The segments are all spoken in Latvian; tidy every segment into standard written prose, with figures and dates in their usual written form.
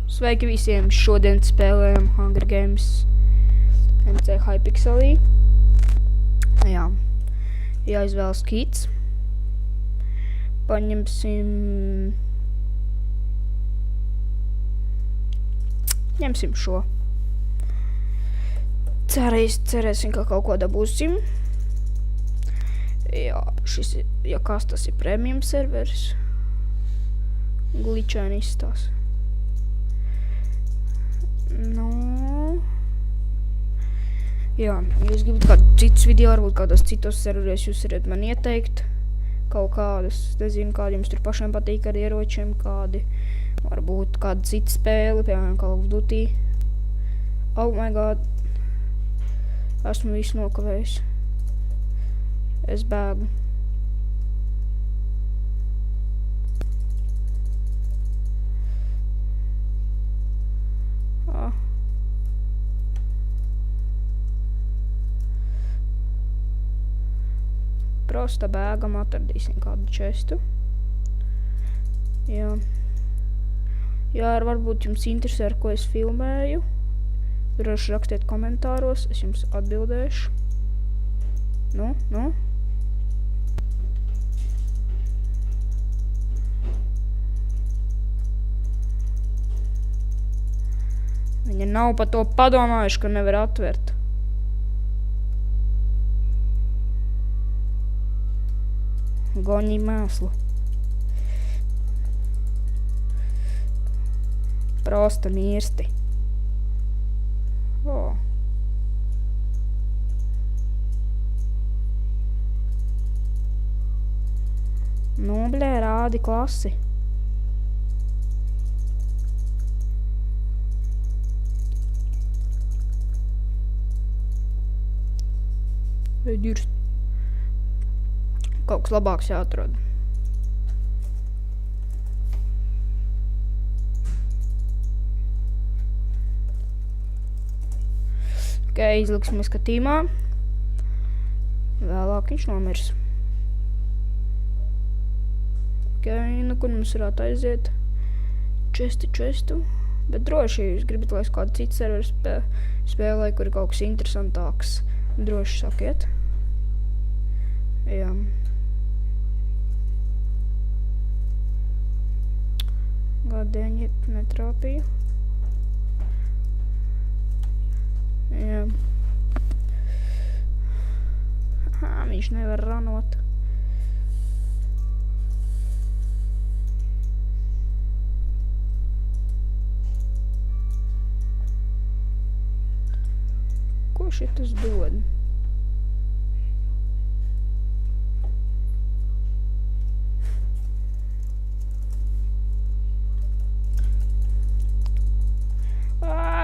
Sveiki visiem! Šodien spēlējam Hunger Games MC Hypixelī. Jā. Jāizvēlas kits. Paņemsim... Ņemsim šo. Cerēsim, ka kaut ko dabūsim. Jā, šis ir, ja kas tas ir premium serveris. Glitchaini izstās. Nu... Jā, ja jūs gribat kādu citus video, varbūt kādos citos serveros jūs varat man ieteikt. Kaut kādas, nezinu, kādi jums tur pašiem patīk ar ieročiem, kādi... Varbūt kāda cita spēle, piemēram, Call of Duty. Oh my god. Esmu visu nokavējis. Es bēgu. Prosta bēgam atradīsim kādu čestu. Jā. Jā, varbūt jums interesē, ar ko es filmēju. Droši rakstiet komentāros, es jums atbildēšu. Nu? Viņa nav par to padomājuši, ka nevar atvert. Goņi mēslu. Prosta mirsti. O. Nu, blē, rādi klasi. Ir kaut kas labāks jāatrod. Ok, izliksim skatījumā. Vēlāk viņš nomirs. Ok, nu kur mums varētu aiziet? Čestu. Bet droši, ja jūs gribat, lai es kādu citu serveru spēlēju, kur ir kaut kas interesantāks, droši sakiet. Jā. Gādēņi netrāpīju. Jā. Viņš nevar ranot. Ko šitas dod?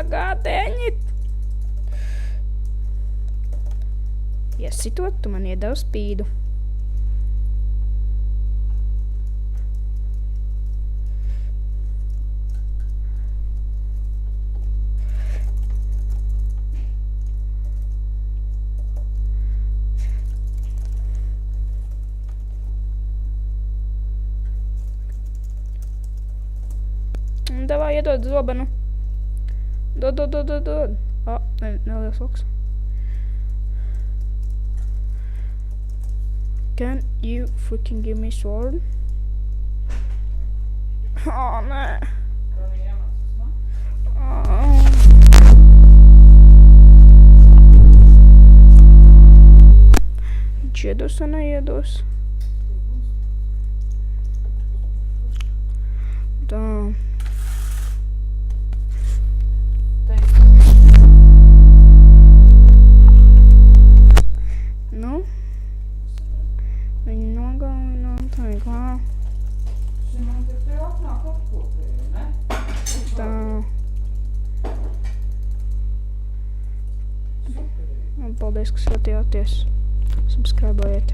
Gādēņi! Iesitot, tu man iedev spīdu. Davai, iedod zobenu. Dod. Neliels loks. Can you freaking give me sword? Nē. Viņš iedos vai neiedos? Tā. Nu? Viņi nogalina, tā ir kā. Tā. Paldies, ka skatījāties. Subscribējiet.